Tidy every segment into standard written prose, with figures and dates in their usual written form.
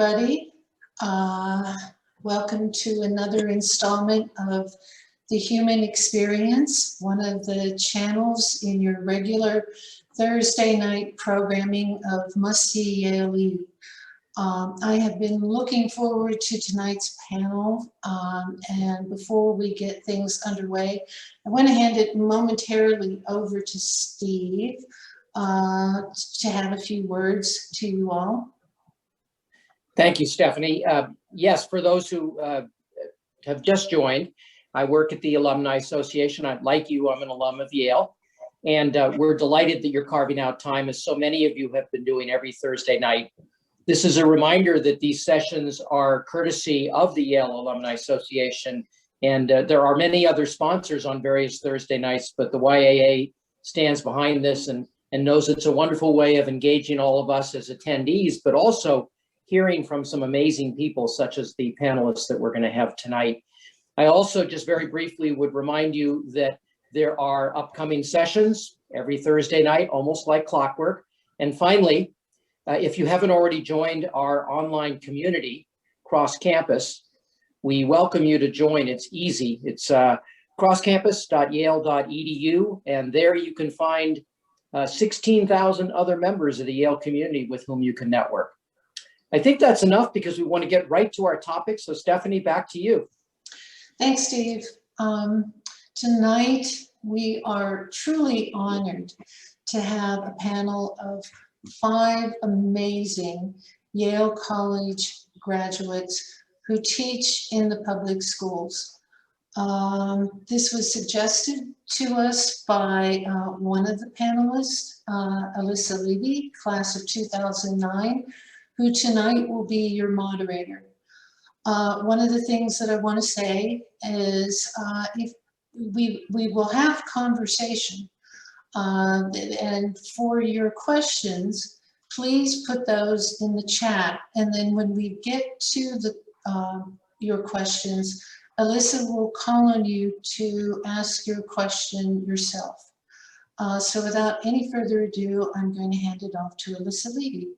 everybody. Welcome to another installment of The Human Experience, one of the channels in your regular Thursday night programming of Must See Yale. I have been looking forward to tonight's panel, and before we get things underway, I want to hand it momentarily over to Steve to have a few words to you all. Thank you, Stephanie. Yes, for those who have just joined, I work at the Alumni Association. Like you, I'm an alum of Yale, and we're delighted that you're carving out time, as so many of you have been doing every Thursday night. This is a reminder that these sessions are courtesy of the Yale Alumni Association, and there are many other sponsors on various Thursday nights, but the YAA stands behind this and knows it's a wonderful way of engaging all of us as attendees, but also hearing from some amazing people, such as the panelists that we're going to have tonight. I also just very briefly would remind you that there are upcoming sessions every Thursday night, almost like clockwork. And finally, if you haven't already joined our online community, Cross Campus, we welcome you to join. It's easy. It's crosscampus.yale.edu, and there you can find 16,000 other members of the Yale community with whom you can network. I think that's enough because we want to get right to our topic. So Stephanie, back to you. Thanks, Steve. Tonight, we are truly honored to have a panel of 5 amazing Yale College graduates who teach in the public schools. This was suggested to us by one of the panelists, Alyssa Levy, class of 2009, who tonight will be your moderator. One of the things that I want to say is if we will have conversation, and for your questions, please put those in the chat. And then when we get to your questions, Alyssa will call on you to ask your question yourself. So without any further ado, I'm going to hand it off to Alyssa Levy.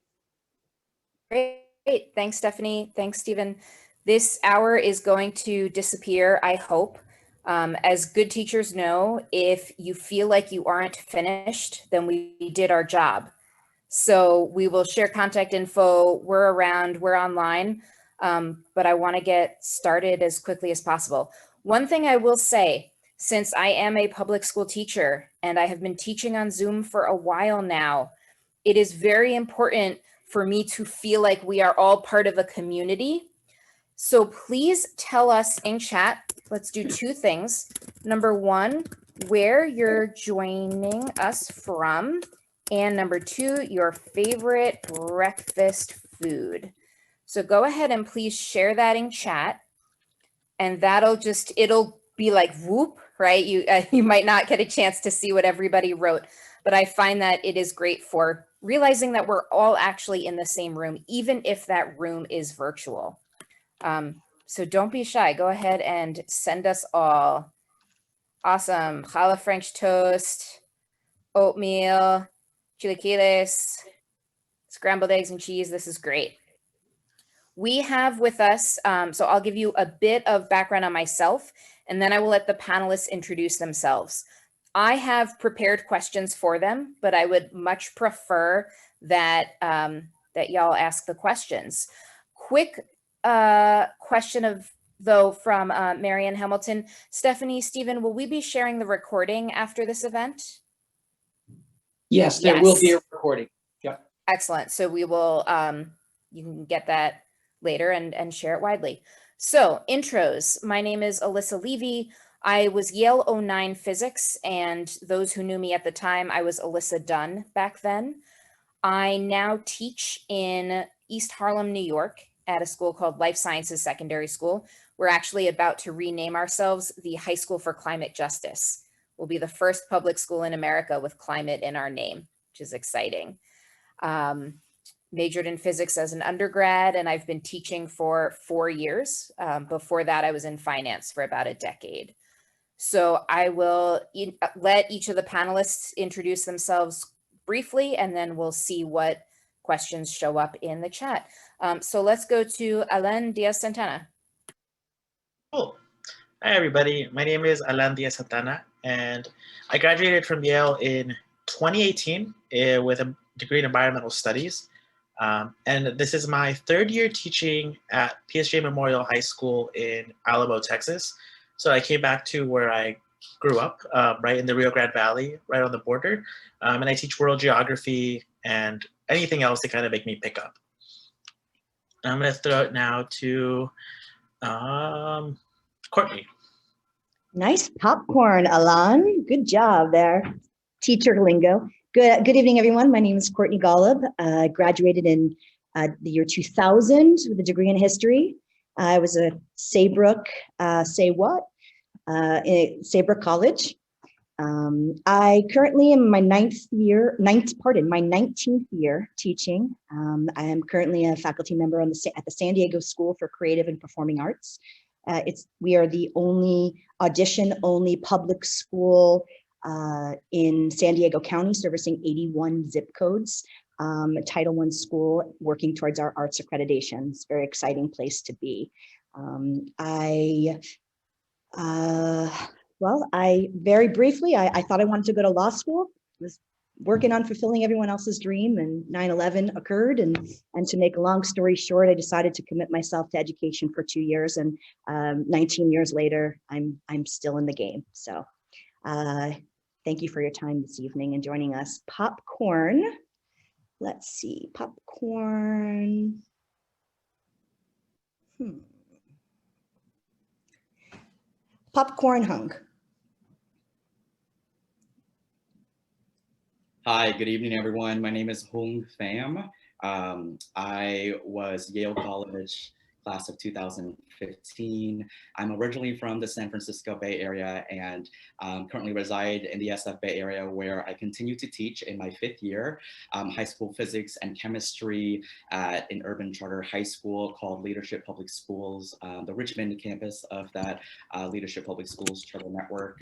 Great. Thanks, Stephanie. Thanks, Stephen. This hour is going to disappear, I hope. As good teachers know, if you feel like you aren't finished, then we did our job. So we will share contact info. We're around, we're online, but I want to get started as quickly as possible. One thing I will say, since I am a public school teacher and I have been teaching on Zoom for a while now, it is very important for me to feel like we are all part of a community. So please tell us in chat, let's do 2 things. Number 1, where you're joining us from. And number 2, your favorite breakfast food. So go ahead and please share that in chat. And it'll be like whoop, right? You might not get a chance to see what everybody wrote, but I find that it is great for realizing that we're all actually in the same room, even if that room is virtual. So don't be shy. Go ahead and send us all. Awesome. Challah French toast, oatmeal, chilaquiles, scrambled eggs and cheese. This is great. We have with us, so I'll give you a bit of background on myself, and then I will let the panelists introduce themselves. I have prepared questions for them, but I would much prefer that, that y'all ask the questions. Quick question from Marianne Hamilton. Stephanie, Stephen, will we be sharing the recording after this event? Yes, there will be a recording. Yep. Excellent. So we will, you can get that later and share it widely. So intros, my name is Alyssa Levy. I was Yale 09 physics, and those who knew me at the time, I was Alyssa Dunn back then. I now teach in East Harlem, New York at a school called Life Sciences Secondary School. We're actually about to rename ourselves the High School for Climate Justice. We'll be the first public school in America with climate in our name, which is exciting. Majored in physics as an undergrad, and I've been teaching for 4 years. Before that, I was in finance for about a decade. So I will let each of the panelists introduce themselves briefly, and then we'll see what questions show up in the chat. So let's go to Alan Diaz-Santana. Cool. Hi, everybody. My name is Alan Diaz-Santana, and I graduated from Yale in 2018 with a degree in environmental studies. And this is my third year teaching at PSJ Memorial High School in Alamo, Texas. So I came back to where I grew up, right in the Rio Grande Valley, right on the border. And I teach world geography and anything else to kind of make me pick up. I'm going to throw it now to Courtney. Nice popcorn, Alan. Good job there. Teacher lingo. Good evening, everyone. My name is Courtney Golib. I graduated in the year 2000 with a degree in history. I was a Saybrook, Saybrook College. I currently am my 19th year teaching. I am currently a faculty member at the San Diego School for Creative and Performing Arts. We are the only audition-only public school in San Diego County, servicing 81 zip codes. Title I school working towards our arts accreditation. It's a very exciting place to be. I very briefly, I thought I wanted to go to law school. I was working on fulfilling everyone else's dream, and 9/11 occurred. And to make a long story short, I decided to commit myself to education for 2 years. And 19 years later, I'm still in the game. So thank you for your time this evening and joining us. Popcorn. Let's see, popcorn. Popcorn hung. Hi, good evening, everyone. My name is Hung Pham. I was Yale College class of 2015. I'm originally from the San Francisco Bay Area and currently reside in the SF Bay Area, where I continue to teach in my 5th year, high school physics and chemistry at an urban charter high school called Leadership Public Schools, the Richmond campus of that Leadership Public Schools charter network.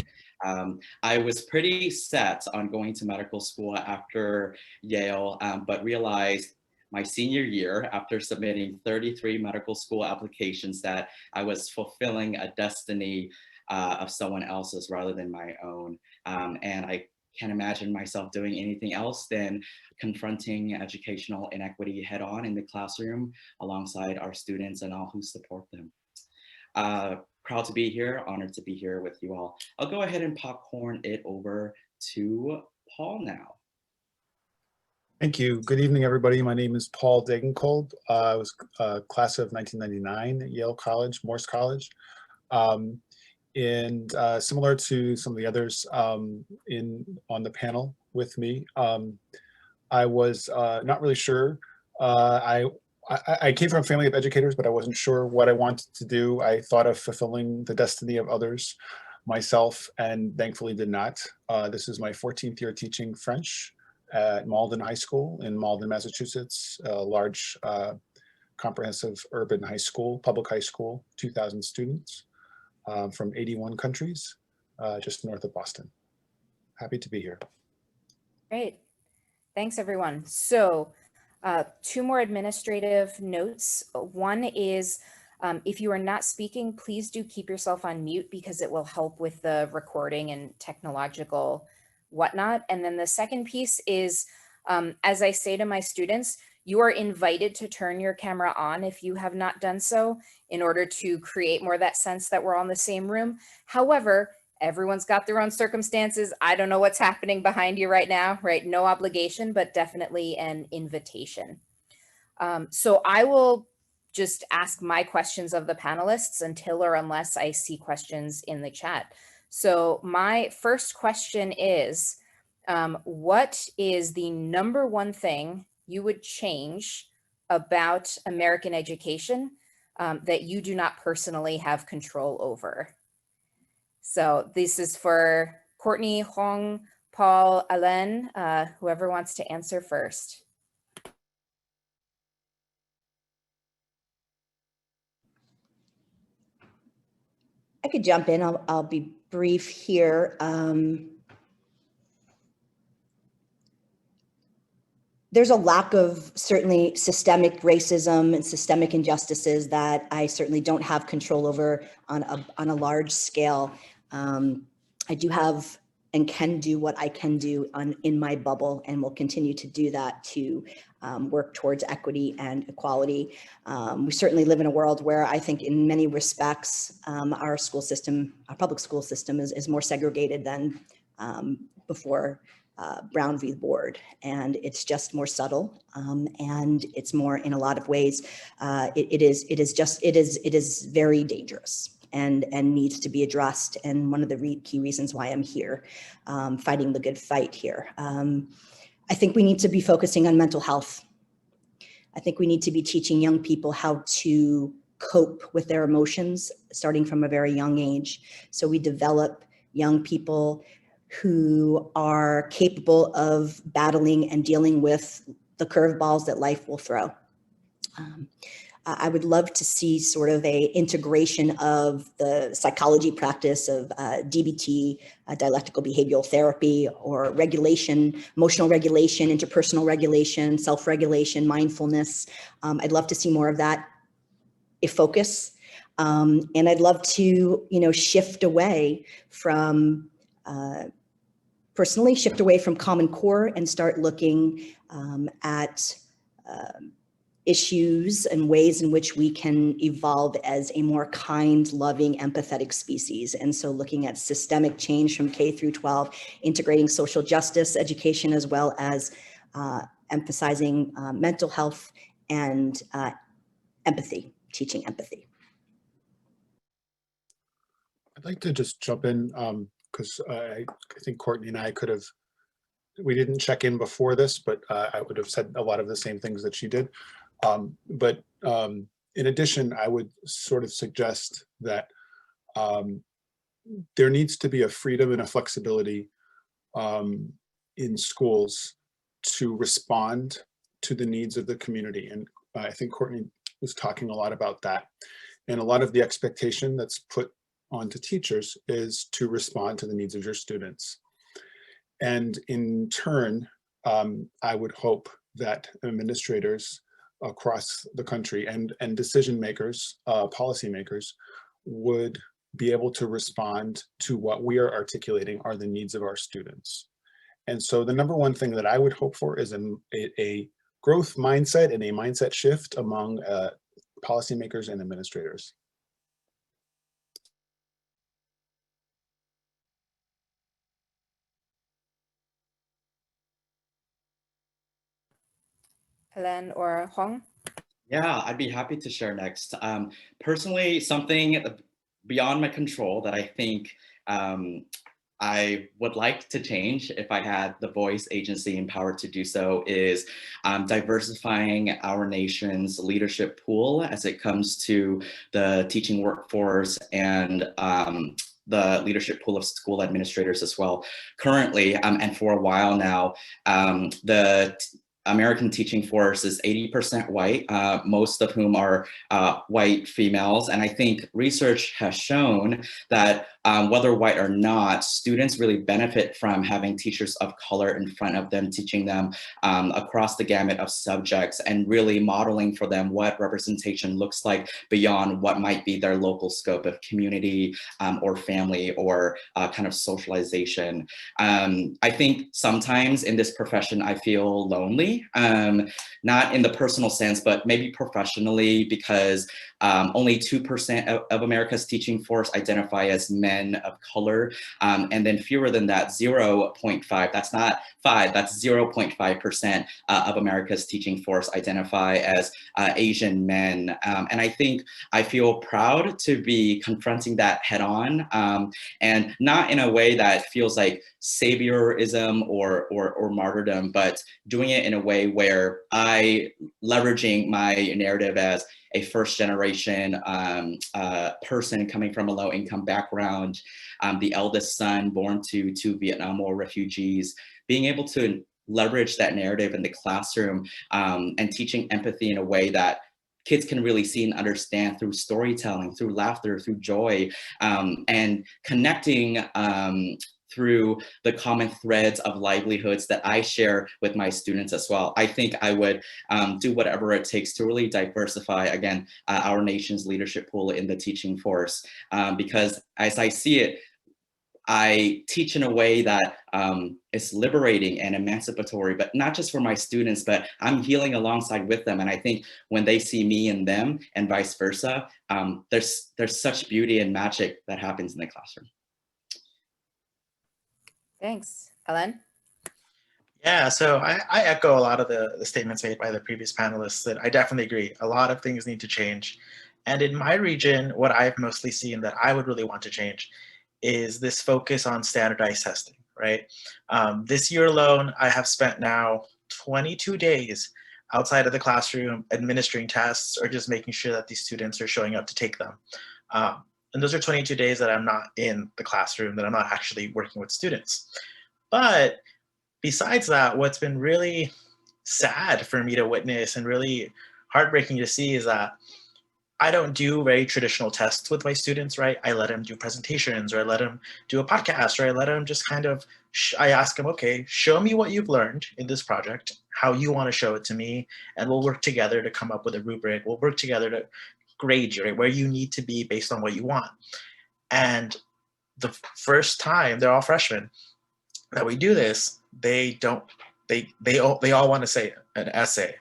I was pretty set on going to medical school after Yale, but realized my senior year, after submitting 33 medical school applications, that I was fulfilling a destiny of someone else's rather than my own. And I can't imagine myself doing anything else than confronting educational inequity head on in the classroom alongside our students and all who support them. Proud to be here, honored to be here with you all. I'll go ahead and popcorn it over to Paul now. Thank you. Good evening, everybody. My name is Paul Degenkolb. I was class of 1999 at Yale College, Morse College. And similar to some of the others on the panel with me, I was not really sure. I came from a family of educators, but I wasn't sure what I wanted to do. I thought of fulfilling the destiny of others myself, and thankfully did not. This is my 14th year teaching French at Malden High School in Malden, Massachusetts, a large comprehensive urban high school, public high school, 2,000 students from 81 countries, just north of Boston. Happy to be here. Great. Thanks, everyone. So 2 more administrative notes. One is if you are not speaking, please do keep yourself on mute because it will help with the recording and technological whatnot. And then the second piece is, as I say to my students, you are invited to turn your camera on if you have not done so in order to create more of that sense that we're all in the same room. However, everyone's got their own circumstances. I don't know what's happening behind you right now, right? No obligation, but definitely an invitation. So I will just ask my questions of the panelists until or unless I see questions in the chat. So my first question is, what is the #1 thing you would change about American education that you do not personally have control over? So this is for Courtney, Hong, Paul, Alain, whoever wants to answer first. I could jump in. I'll be brief here. there's a lack of certainly systemic racism and systemic injustices that I certainly don't have control over on a large scale. I do have and can do what I can do in my bubble, and will continue to do that to work towards equity and equality. We certainly live in a world where I think in many respects, our school system, our public school system is more segregated than before Brown v. Board, and it's just more subtle, and it's more, in a lot of ways, it is very dangerous and needs to be addressed. And one of the key reasons why I'm here, fighting the good fight here. I think we need to be focusing on mental health. I think we need to be teaching young people how to cope with their emotions starting from a very young age. So we develop young people who are capable of battling and dealing with the curveballs that life will throw. I would love to see sort of a integration of the psychology practice of DBT, dialectical behavioral therapy, or regulation, emotional regulation, interpersonal regulation, self-regulation, mindfulness. I'd love to see more of that, a focus. And I'd love to, shift away from, personally shift away from Common Core and start looking at issues and ways in which we can evolve as a more kind, loving, empathetic species. And so looking at systemic change from K through 12, integrating social justice education, as well as emphasizing mental health and empathy, teaching empathy. I'd like to just jump in because I think Courtney and I we didn't check in before this, but I would have said a lot of the same things that she did. But in addition, I would sort of suggest that there needs to be a freedom and a flexibility in schools to respond to the needs of the community. And I think Courtney was talking a lot about that. And a lot of the expectation that's put onto teachers is to respond to the needs of your students. And in turn, I would hope that administrators across the country and decision makers, policy makers, would be able to respond to what we are articulating are the needs of our students. And so the number one thing that I would hope for is a growth mindset and a mindset shift among policymakers and administrators. Helen or Hong? Yeah, I'd be happy to share next. Personally, something beyond my control that I think I would like to change if I had the voice, agency, and power to do so is diversifying our nation's leadership pool as it comes to the teaching workforce and the leadership pool of school administrators as well. Currently, and for a while now, the American teaching force is 80% white, most of whom are white females. And I think research has shown that whether white or not, students really benefit from having teachers of color in front of them, teaching them across the gamut of subjects and really modeling for them what representation looks like beyond what might be their local scope of community or family or kind of socialization. I think sometimes in this profession, I feel lonely, not in the personal sense, but maybe professionally, because only 2% of America's teaching force identify as men of color. And then fewer than that, 0.5, that's not 5, that's 0.5% of America's teaching force identify as Asian men. And I think I feel proud to be confronting that head on, and not in a way that feels like saviorism or martyrdom, but doing it in a way where I leveraging my narrative as a first generation person coming from a low income background, the eldest son born to two Vietnam War refugees, being able to leverage that narrative in the classroom and teaching empathy in a way that kids can really see and understand through storytelling, through laughter, through joy, and connecting through the common threads of livelihoods that I share with my students as well. I think I would do whatever it takes to really diversify, again, our nation's leadership pool in the teaching force, because as I see it, I teach in a way that is liberating and emancipatory, but not just for my students, but I'm healing alongside with them. And I think when they see me and them and vice versa, there's such beauty and magic that happens in the classroom. Thanks. Ellen? Yeah, so I echo a lot of the statements made by the previous panelists. That I definitely agree. A lot of things need to change. And in my region, what I've mostly seen that I would really want to change is this focus on standardized testing, right? This year alone, I have spent now 22 days outside of the classroom administering tests or just making sure that these students are showing up to take them. And those are 22 days that I'm not in the classroom, that I'm not actually working with students. But besides that, what's been really sad for me to witness and really heartbreaking to see is that I don't do very traditional tests with my students, right? I let them do presentations, or I let them do a podcast, or I let them just kind of, I ask them, okay, show me what you've learned in this project, how you want to show it to me, and we'll work together to come up with a rubric. We'll work together to grade you, right? Where you need to be based on what you want. And the first time, they're all freshmen, that we do this, they all want to say an essay,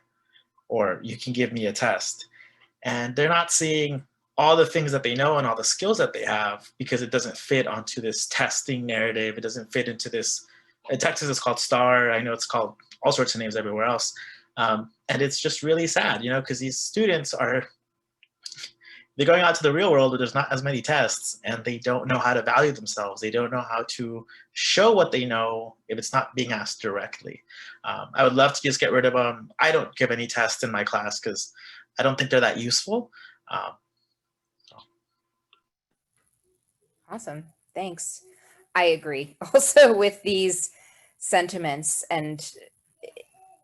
or you can give me a test. And they're not seeing all the things that they know and all the skills that they have, because it doesn't fit onto this testing narrative. It doesn't fit into this, in Texas it's called STAR. I know it's called all sorts of names everywhere else. And it's just really sad, you know, because these students they're going out to the real world where there's not as many tests, and they don't know how to value themselves. They don't know how to show what they know if it's not being asked directly. I would love to just get rid of them. I don't give any tests in my class because I don't think they're that useful. Awesome. Thanks. I agree also with these sentiments, and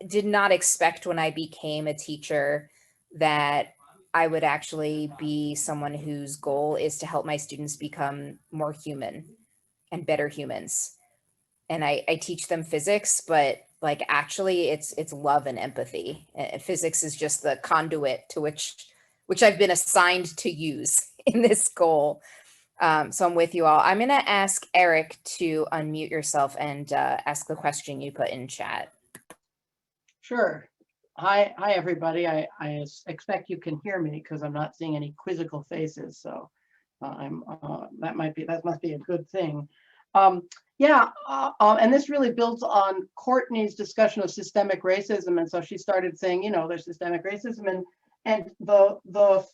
did not expect when I became a teacher that I would actually be someone whose goal is to help my students become more human and better humans. And I teach them physics, but like actually it's love and empathy. And physics is just the conduit to which I've been assigned to use in this goal. So I'm with you all. I'm gonna ask Eric to unmute yourself and ask the question you put in chat. Sure. Hi, everybody. I expect you can hear me because I'm not seeing any quizzical faces. So that must be a good thing. And this really builds on Courtney's discussion of systemic racism. And so she started saying, you know, there's systemic racism, and the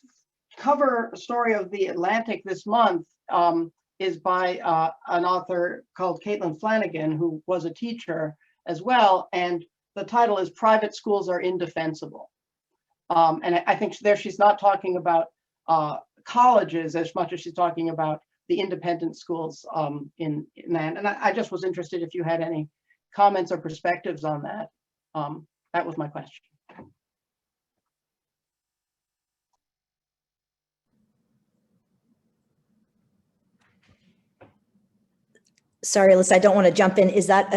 cover story of The Atlantic this month is by an author called Caitlin Flanagan, who was a teacher as well. And the title is Private Schools Are Indefensible. And I think there she's not talking about colleges as much as she's talking about the independent schools in that. And I just was interested if you had any comments or perspectives on that. That was my question. Sorry, Alyssa, I don't want to jump in. Is that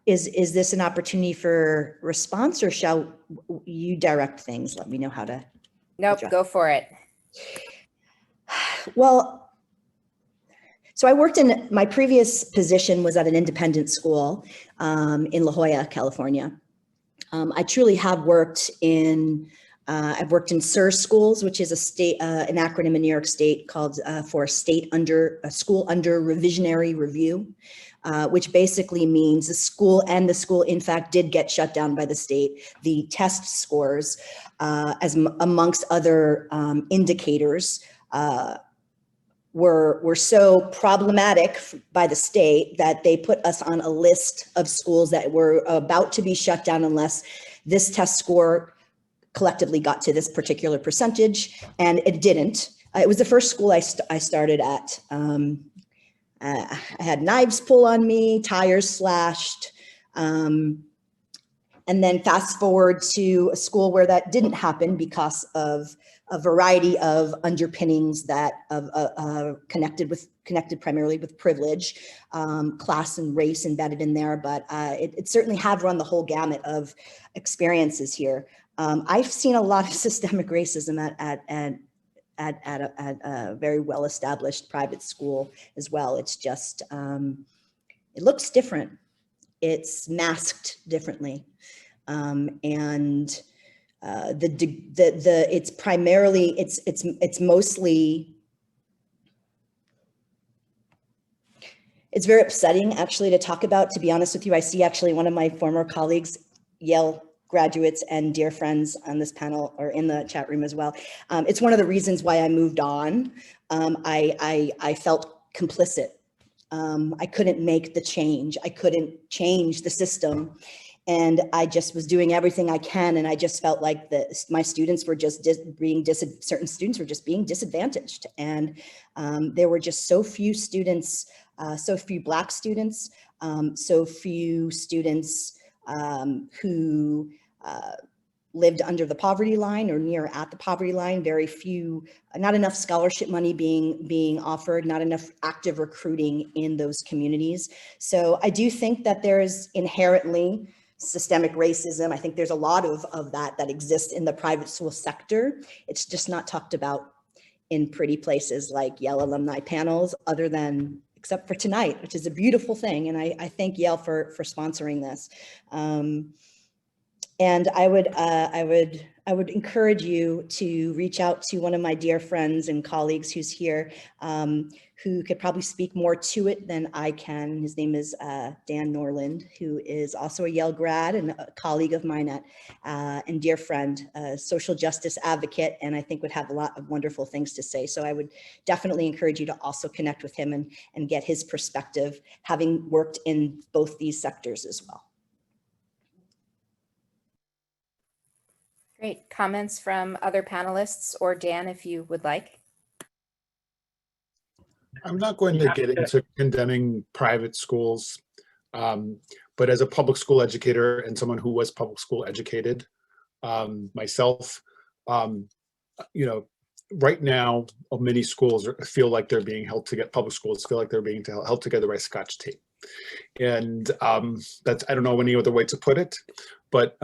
is this an opportunity for response, or shall you direct things? Let me know how to. Nope, go for it. Well, so I worked in, my previous position was at an independent school in La Jolla, California. I truly have worked in, I've worked in SUR schools, which is a state, an acronym in New York State called for a school under revisionary review, which basically means the school in fact did get shut down by the state. The test scores, as amongst other indicators, were so problematic by the state that they put us on a list of schools that were about to be shut down unless this test score collectively got to this particular percentage, and it didn't. It was the first school I started at. I had knives pulled on me, tires slashed, and then fast forward to a school where that didn't happen because of a variety of underpinnings that connected connected primarily with privilege, class and race embedded in there, but it certainly have run the whole gamut of experiences here. I've seen a lot of systemic racism at a very well-established private school as well. It's just, it looks different. It's masked differently. It's primarily, it's mostly, it's very upsetting actually to talk about, to be honest with you. I see actually one of my former colleagues, Yale graduates and dear friends on this panel or in the chat room as well. It's one of the reasons why I moved on. I felt complicit. I couldn't make the change. I couldn't change the system. And I just was doing everything I can. And I just felt like my students were just certain students were just being disadvantaged. And there were just so few students, so few Black students, so few students who lived under the poverty line or near at the poverty line, very few, not enough scholarship money being offered, not enough active recruiting in those communities. So I do think that there's inherently systemic racism. I think there's a lot of that exists in the private school sector. It's just not talked about in pretty places like Yale alumni panels, except for tonight, which is a beautiful thing. And I thank Yale for sponsoring this. And I would encourage you to reach out to one of my dear friends and colleagues who's here, who could probably speak more to it than I can. His name is Dan Norland, who is also a Yale grad and a colleague of mine and dear friend, a social justice advocate, and I think would have a lot of wonderful things to say. So I would definitely encourage you to also connect with him and get his perspective, having worked in both these sectors as well. Great. Comments from other panelists or Dan, if you would like. I'm not going to get into condemning private schools, but as a public school educator and someone who was public school educated myself, you know, right now, many schools feel like they're being held together. Public schools feel like they're being held together by Scotch tape, and that's, I don't know any other way to put it, but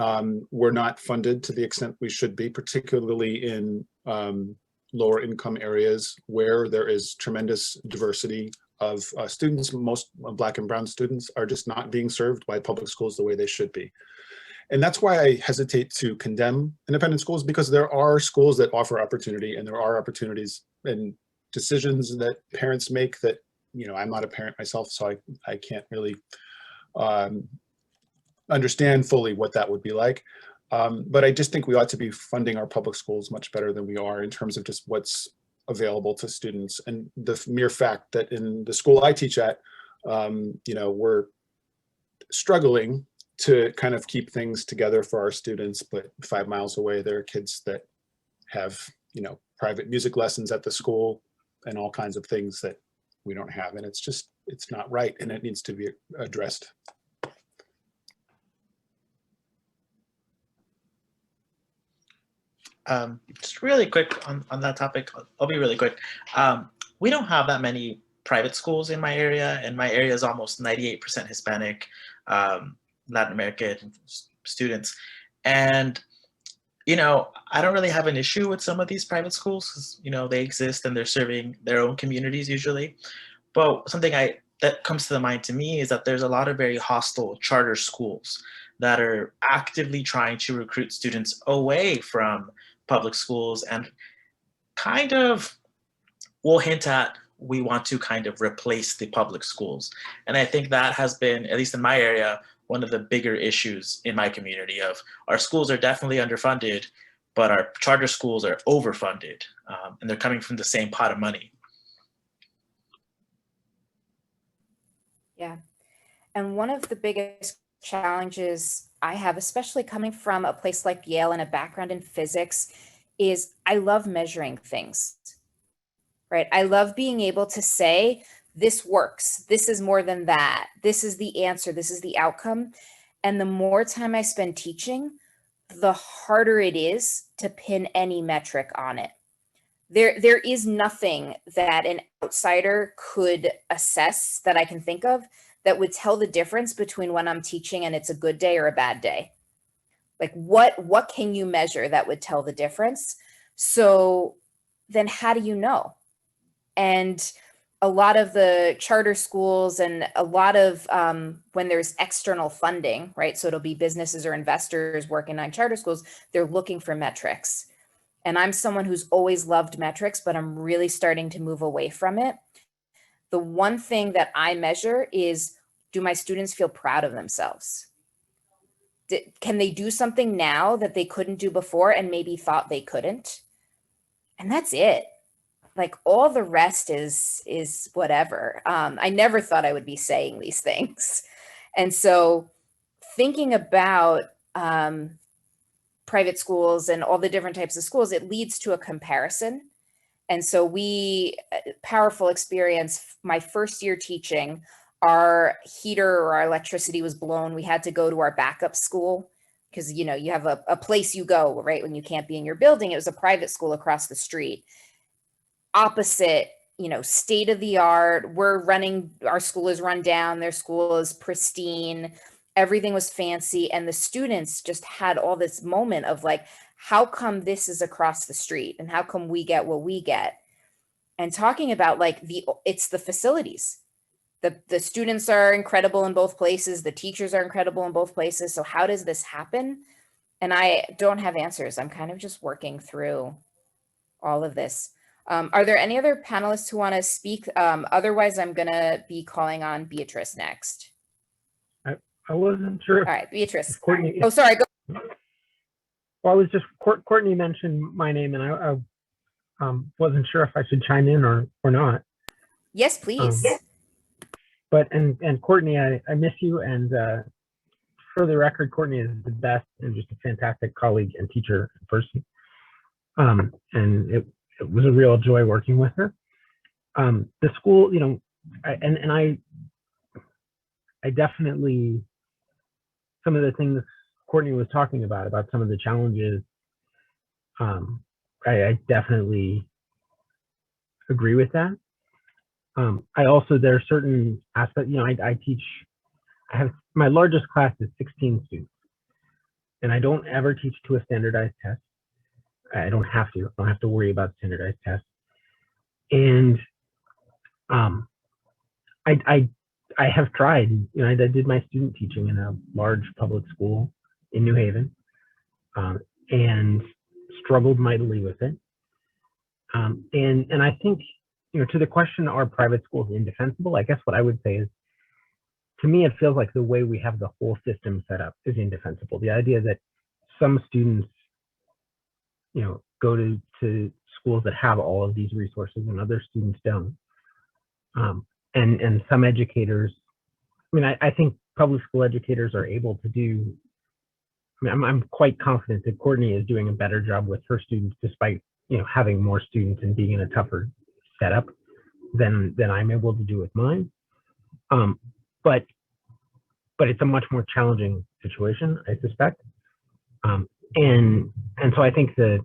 we're not funded to the extent we should be, particularly in lower income areas where there is tremendous diversity of students. Most Black and Brown students are just not being served by public schools the way they should be. And that's why I hesitate to condemn independent schools, because there are schools that offer opportunity, and there are opportunities and decisions that parents make that, you know, I'm not a parent myself, so I can't really understand fully what that would be like. But I just think we ought to be funding our public schools much better than we are in terms of just what's available to students. And the mere fact that in the school I teach at, you know, we're struggling to kind of keep things together for our students, but 5 miles away, there are kids that have, you know, private music lessons at the school and all kinds of things that we don't have. And it's just, it's not right, and it needs to be addressed. Just really quick on that topic, I'll be really quick. We don't have that many private schools in my area, and my area is almost 98% Hispanic, Latin American students. And, you know, I don't really have an issue with some of these private schools because, you know, they exist and they're serving their own communities usually. But something that comes to the mind to me is that there's a lot of very hostile charter schools that are actively trying to recruit students away from public schools and kind of will hint at, we want to kind of replace the public schools. And I think that has been, at least in my area, one of the bigger issues in my community of our schools are definitely underfunded, but our charter schools are overfunded, and they're coming from the same pot of money. Yeah. And one of the biggest challenges I have, especially coming from a place like Yale and a background in physics, is I love measuring things, right? I love being able to say, this works, this is more than that, this is the answer, this is the outcome. And the more time I spend teaching, the harder it is to pin any metric on it. there is nothing that an outsider could assess that I can think of that would tell the difference between when I'm teaching and it's a good day or a bad day. Like what can you measure that would tell the difference? So then how do you know? And a lot of the charter schools and a lot of when there's external funding, right? So it'll be businesses or investors working on charter schools, they're looking for metrics. And I'm someone who's always loved metrics, but I'm really starting to move away from it. The one thing that I measure is, do my students feel proud of themselves? Can they do something now that they couldn't do before and maybe thought they couldn't? And that's it. Like all the rest is whatever. I never thought I would be saying these things. And so thinking about private schools and all the different types of schools, it leads to a comparison. And so powerful experience, my first year teaching, our heater or our electricity was blown. We had to go to our backup school because, you have a place you go, right? When you can't be in your building. It was a private school across the street. Opposite, state of the art. Our school is run down. Their school is pristine. Everything was fancy. And the students just had all this moment of like, how come this is across the street? And how come we get what we get? And talking about like it's the facilities. The students are incredible in both places. The teachers are incredible in both places. So how does this happen? And I don't have answers. I'm kind of just working through all of this. Are there any other panelists who want to speak? Otherwise, I'm going to be calling on Beatrice next. I wasn't sure. All right, Beatrice. Courtney. Oh, sorry. Go. Well, I was just, Courtney mentioned my name and I wasn't sure if I should chime in or not. Yes, please. But, and Courtney, I miss you. And for the record, Courtney is the best and just a fantastic colleague and teacher in person. And it was a real joy working with her. The school, I definitely, some of the things Courtney was talking about some of the challenges, I definitely agree with that. I also, there are certain aspects, I have, my largest class is 16 students, and I don't ever teach to a standardized test. I don't have to worry about standardized tests. And I have tried, I did my student teaching in a large public school in New Haven, and struggled mightily with it. And I think, to the question, are private schools indefensible? I guess what I would say is, to me, it feels like the way we have the whole system set up is indefensible. The idea that some students, go to schools that have all of these resources and other students don't. And some educators, I think public school educators are able to do, I'm quite confident that Courtney is doing a better job with her students despite, having more students and being in a tougher setup than I'm able to do with mine. But it's a much more challenging situation, I suspect. And so I think the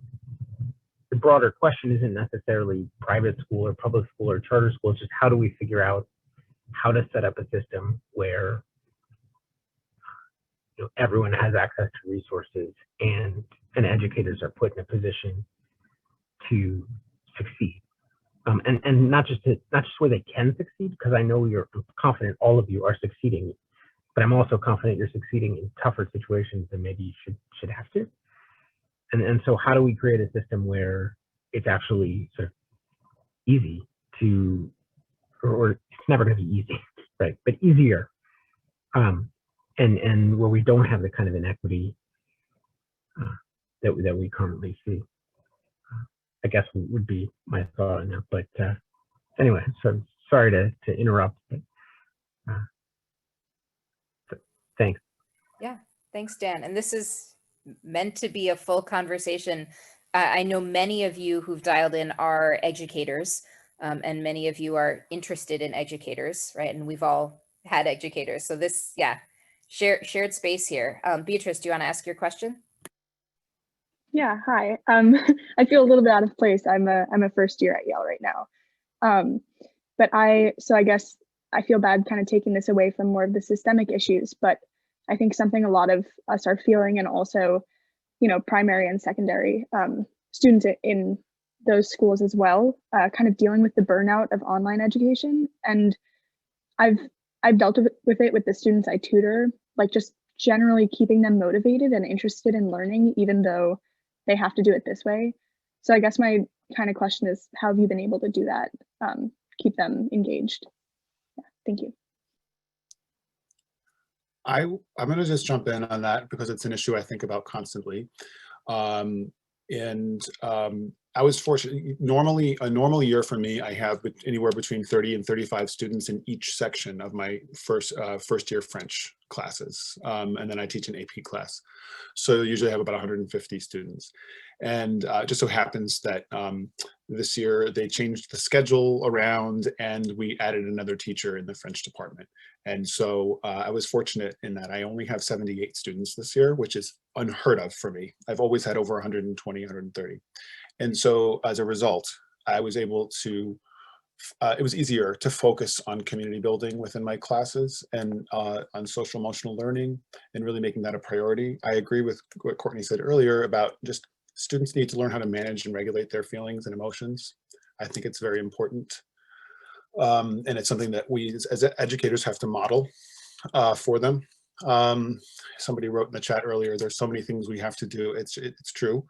broader question isn't necessarily private school or public school or charter school. It's just how do we figure out how to set up a system where everyone has access to resources and educators are put in a position to succeed. And not just where they can succeed, because I know I'm confident all of you are succeeding, but I'm also confident you're succeeding in tougher situations than maybe you should have to. And so how do we create a system where it's actually sort of easy to, or it's never going to be easy, right? But easier, and where we don't have the kind of inequity that we currently see. I guess would be my thought on that. But anyway, so sorry to interrupt. But, thanks. Yeah, thanks, Dan. And this is meant to be a full conversation. I know many of you who've dialed in are educators, and many of you are interested in educators, right? And we've all had educators. So this, yeah, shared space here. Beatrice, do you want to ask your question? Yeah, hi. I feel a little bit out of place. I'm a first year at Yale right now. But I guess I feel bad kind of taking this away from more of the systemic issues, but I think something a lot of us are feeling, and also, you know, primary and secondary students in those schools as well, kind of dealing with the burnout of online education. And I've dealt with it with the students I tutor, like just generally keeping them motivated and interested in learning, even though they have to do it this way. So I guess my kind of question is, how have you been able to do that? Keep them engaged? Yeah, thank you. I'm going to just jump in on that because it's an issue I think about constantly. I was fortunate. Normally, a normal year for me, I have anywhere between 30 and 35 students in each section of my first year French classes, and then I teach an AP class. So usually I have about 150 students. And just so happens that this year they changed the schedule around and we added another teacher in the French department. And so I was fortunate in that I only have 78 students this year, which is unheard of for me. I've always had over 120, 130. And so as a result, I was able to, it was easier to focus on community building within my classes and on social emotional learning and really making that a priority. I agree with what Courtney said earlier about just students need to learn how to manage and regulate their feelings and emotions. I think it's very important. And it's something that we as educators have to model for them. Somebody wrote in the chat earlier, there's so many things we have to do. It's true.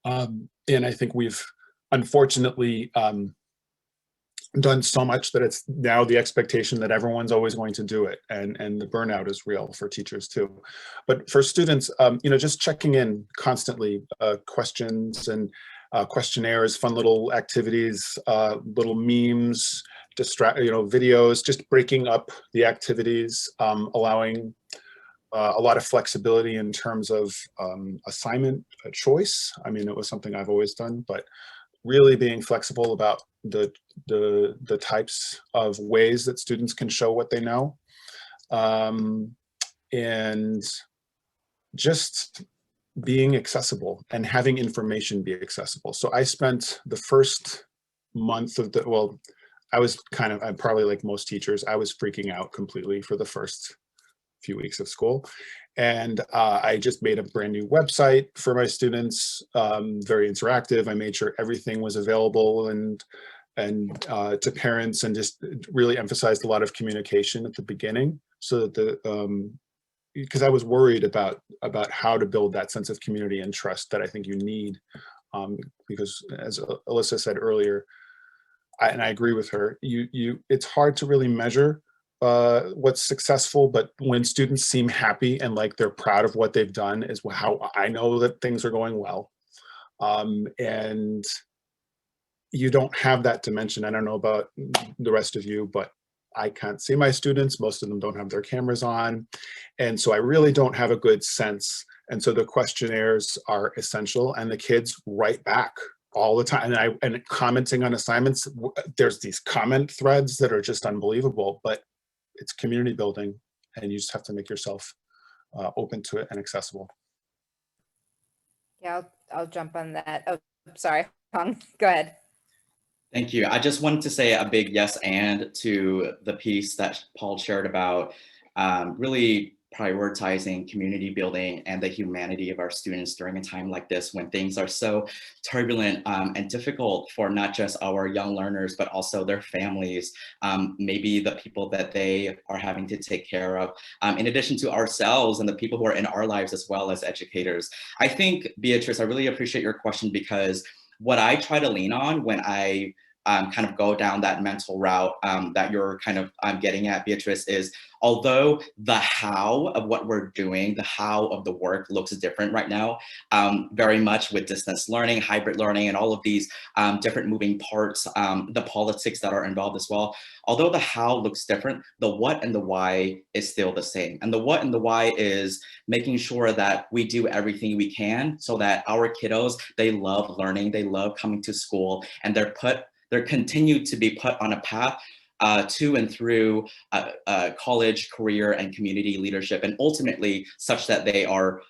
And I think we've unfortunately done so much that it's now the expectation that everyone's always going to do it. And the burnout is real for teachers too. But for students, you know, just checking in constantly, questions and questionnaires, fun little activities, little memes, videos, just breaking up the activities, allowing a lot of flexibility in terms of assignment choice. I mean, it was something I've always done, but really being flexible about the types of ways that students can show what they know. And just being accessible and having information be accessible. So I spent the first month of I'm probably like most teachers, I was freaking out completely for the first few weeks of school. And I just made a brand new website for my students, very interactive. I made sure everything was available and to parents, and just really emphasized a lot of communication at the beginning, so that because I was worried about how to build that sense of community and trust that I think you need, because as Alyssa said earlier, and I agree with her, it's hard to really measure what's successful, but when students seem happy and like they're proud of what they've done is how I know that things are going well. And you don't have that dimension. I don't know about the rest of you, but I can't see my students. Most of them don't have their cameras on. And so I really don't have a good sense. And so the questionnaires are essential, and the kids write back all the time. And commenting on assignments, there's these comment threads that are just unbelievable, but it's community building, and you just have to make yourself open to it and accessible. Yeah, I'll jump on that. Oh, sorry, Hong, go ahead. Thank you. I just wanted to say a big yes and to the piece that Paul shared about really prioritizing community building and the humanity of our students during a time like this, when things are so turbulent and difficult for not just our young learners, but also their families, maybe the people that they are having to take care of, in addition to ourselves and the people who are in our lives as well as educators. I think, Beatrice, I really appreciate your question, because what I try to lean on when I kind of go down that mental route that you're kind of getting at, Beatrice, is although the how of what we're doing, the how of the work looks different right now, very much with distance learning, hybrid learning, and all of these different moving parts, the politics that are involved as well. Although the how looks different, the what and the why is still the same. And the what and the why is making sure that we do everything we can so that our kiddos, they love learning, they love coming to school, and they're continued to be put on a path to and through college, career, and community leadership, and ultimately such that they are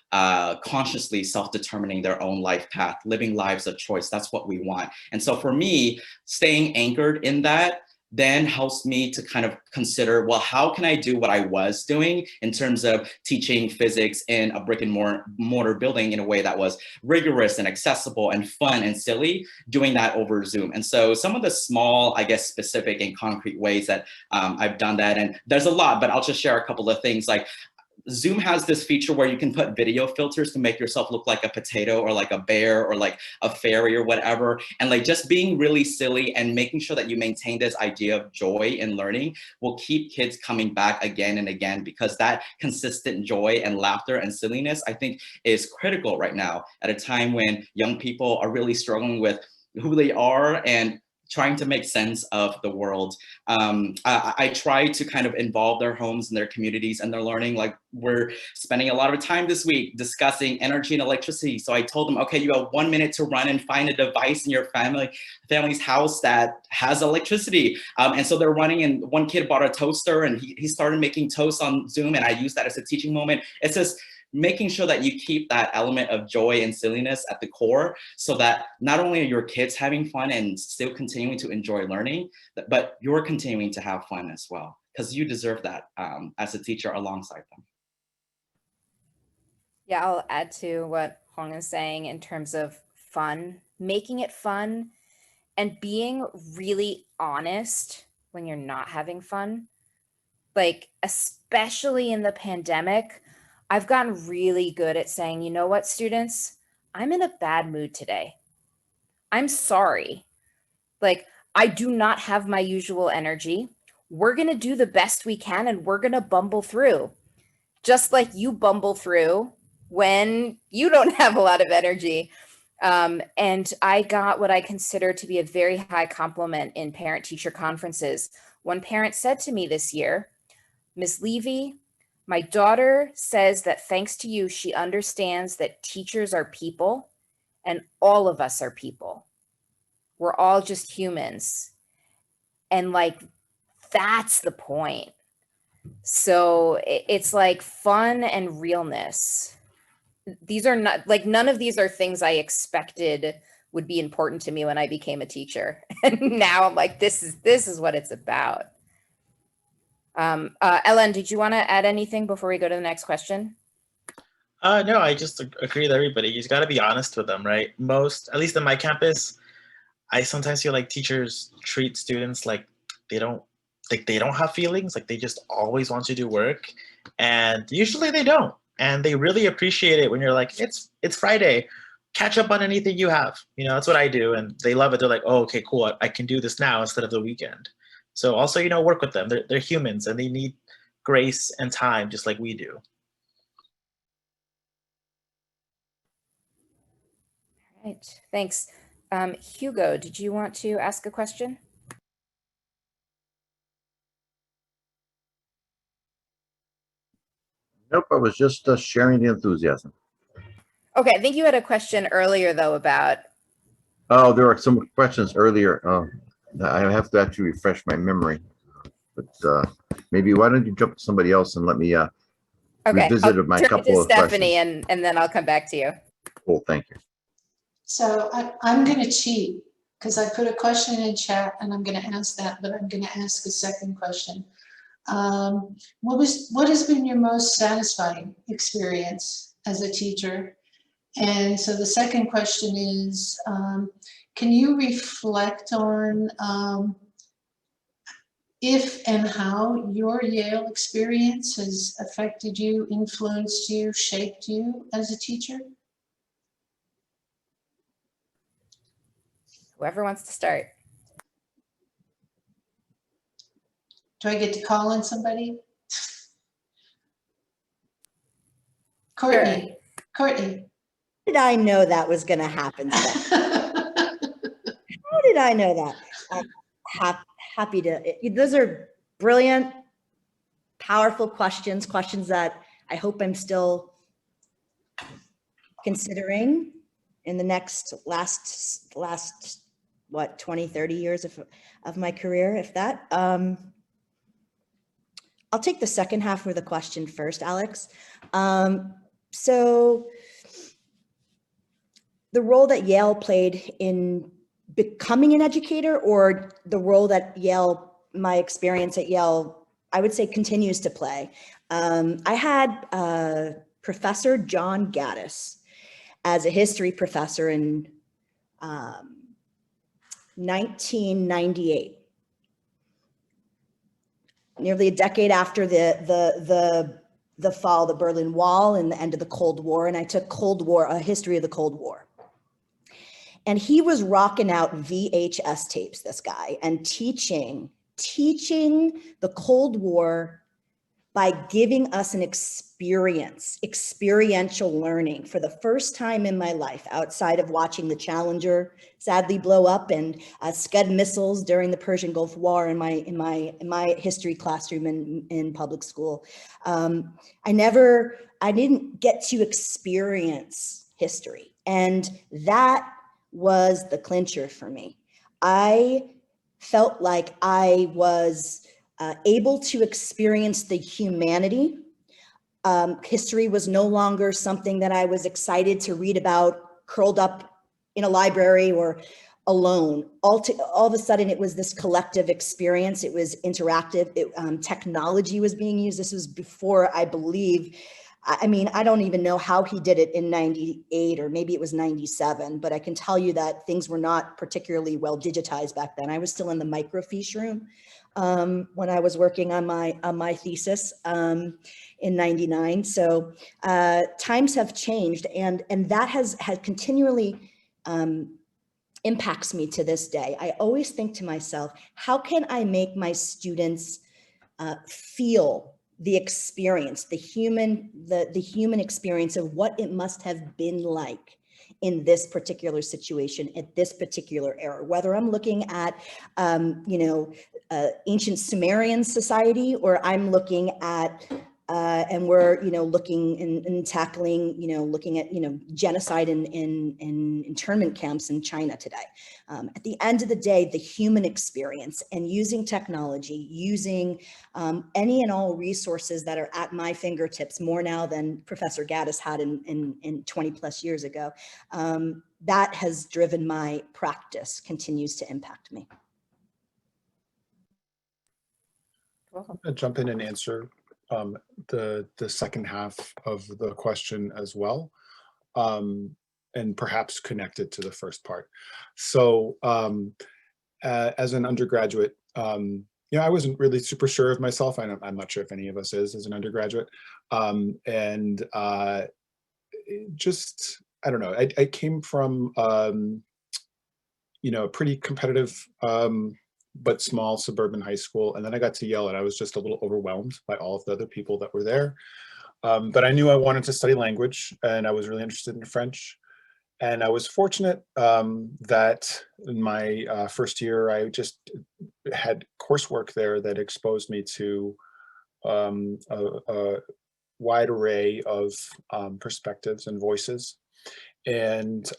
consciously self-determining their own life path, living lives of choice. That's what we want. And so for me, staying anchored in that then helps me to kind of consider, well, how can I do what I was doing in terms of teaching physics in a brick and mortar building in a way that was rigorous and accessible and fun and silly, doing that over Zoom. And so some of the small, I guess, specific and concrete ways that I've done that, and there's a lot, but I'll just share a couple of things. Like, Zoom has this feature where you can put video filters to make yourself look like a potato or like a bear or like a fairy or whatever. And like just being really silly and making sure that you maintain this idea of joy in learning will keep kids coming back again and again, because that consistent joy and laughter and silliness, I think, is critical right now at a time when young people are really struggling with who they are and trying to make sense of the world. I try to kind of involve their homes and their communities and their learning. Like, we're spending a lot of time this week discussing energy and electricity. So I told them, okay, you have 1 minute to run and find a device in your family's house that has electricity. And so they're running, and one kid bought a toaster and he started making toast on Zoom, and I used that as a teaching moment. It's just making sure that you keep that element of joy and silliness at the core, so that not only are your kids having fun and still continuing to enjoy learning, but you're continuing to have fun as well, because you deserve that as a teacher alongside them. Yeah, I'll add to what Hong is saying in terms of fun, making it fun and being really honest when you're not having fun. Like, especially in the pandemic, I've gotten really good at saying, you know what, students, I'm in a bad mood today. I'm sorry. Like, I do not have my usual energy. We're going to do the best we can, and we're going to bumble through. Just like you bumble through when you don't have a lot of energy. And I got what I consider to be a very high compliment in parent-teacher conferences. One parent said to me this year, Ms. Levy, my daughter says that thanks to you, she understands that teachers are people and all of us are people. We're all just humans. And like, that's the point. So it's like fun and realness. These are not, like, none of these are things I expected would be important to me when I became a teacher. And now I'm like, this is what it's about. Ellen, did you want to add anything before we go to the next question? No, I just agree with everybody. You just got to be honest with them, right? At least in my campus, I sometimes feel like teachers treat students like they don't have feelings, like they just always want to do work, and usually they don't. And they really appreciate it when you're like, it's Friday, catch up on anything you have. You know, that's what I do, and they love it. They're like, oh, okay, cool, I can do this now instead of the weekend. So also, you know, work with them. They're humans and they need grace and time just like we do. All right, thanks. Hugo, did you want to ask a question? Nope, I was just sharing the enthusiasm. Okay, I think you had a question earlier though about. Oh, there are some questions earlier. I have to actually refresh my memory. But maybe why don't you jump to somebody else and let me revisit my couple of Stephanie questions. and then I'll come back to you. Cool, thank you. So I'm going to cheat because I put a question in chat and I'm going to ask that, but I'm going to ask a second question. What has been your most satisfying experience as a teacher? And so the second question is, can you reflect on if and how your Yale experience has affected you, influenced you, shaped you as a teacher? Whoever wants to start. Do I get to call in somebody? Courtney. Sure. Courtney. How did I know that was going to happen? How did I know that? I'm happy to. Those are brilliant, powerful questions that I hope I'm still considering in the next last what, 20, 30 years of my career, if that. I'll take the second half of the question first, Alex. So the role that Yale played in becoming an educator, or the role that Yale, my experience at Yale, I would say continues to play. I had Professor John Gaddis as a history professor in 1998. Nearly a decade after the fall of the Berlin Wall and the end of the Cold War, and I took a history of the Cold War. And he was rocking out VHS tapes, this guy, and teaching the Cold War by giving us an experiential learning for the first time in my life, outside of watching the Challenger sadly blow up and Scud missiles during the Persian Gulf War in my history classroom in public school. I didn't get to experience history, and that was the clincher for me. I felt like I was able to experience the humanity. History was no longer something that I was excited to read about, curled up in a library or alone. All of a sudden, it was this collective experience. It was interactive. Technology was being used. This was before, I believe, I don't even know how he did it in 98, or maybe it was 97, but I can tell you that things were not particularly well digitized back then. I was still in the microfiche room when I was working on my thesis in 99. So times have changed, and that has continually impacts me to this day. I always think to myself, how can I make my students feel the experience, the human experience of what it must have been like in this particular situation at this particular era, whether I'm looking at, ancient Sumerian society, or I'm looking at, and we're, looking and tackling, looking at, genocide in internment camps in China today. At the end of the day, the human experience, and using technology, using any and all resources that are at my fingertips, more now than Professor Gaddis had in 20 plus years ago, that has driven my practice, continues to impact me. I'll jump in and answer the second half of the question as well, and perhaps connect it to the first part. So as an undergraduate, I wasn't really super sure of myself. I'm not sure if any of us is as an undergraduate. And just, I don't know, I came from, a pretty competitive, but small suburban high school. And then I got to Yale and I was just a little overwhelmed by all of the other people that were there. But I knew I wanted to study language, and I was really interested in French. And I was fortunate that in my first year, I just had coursework there that exposed me to a wide array of perspectives and voices, and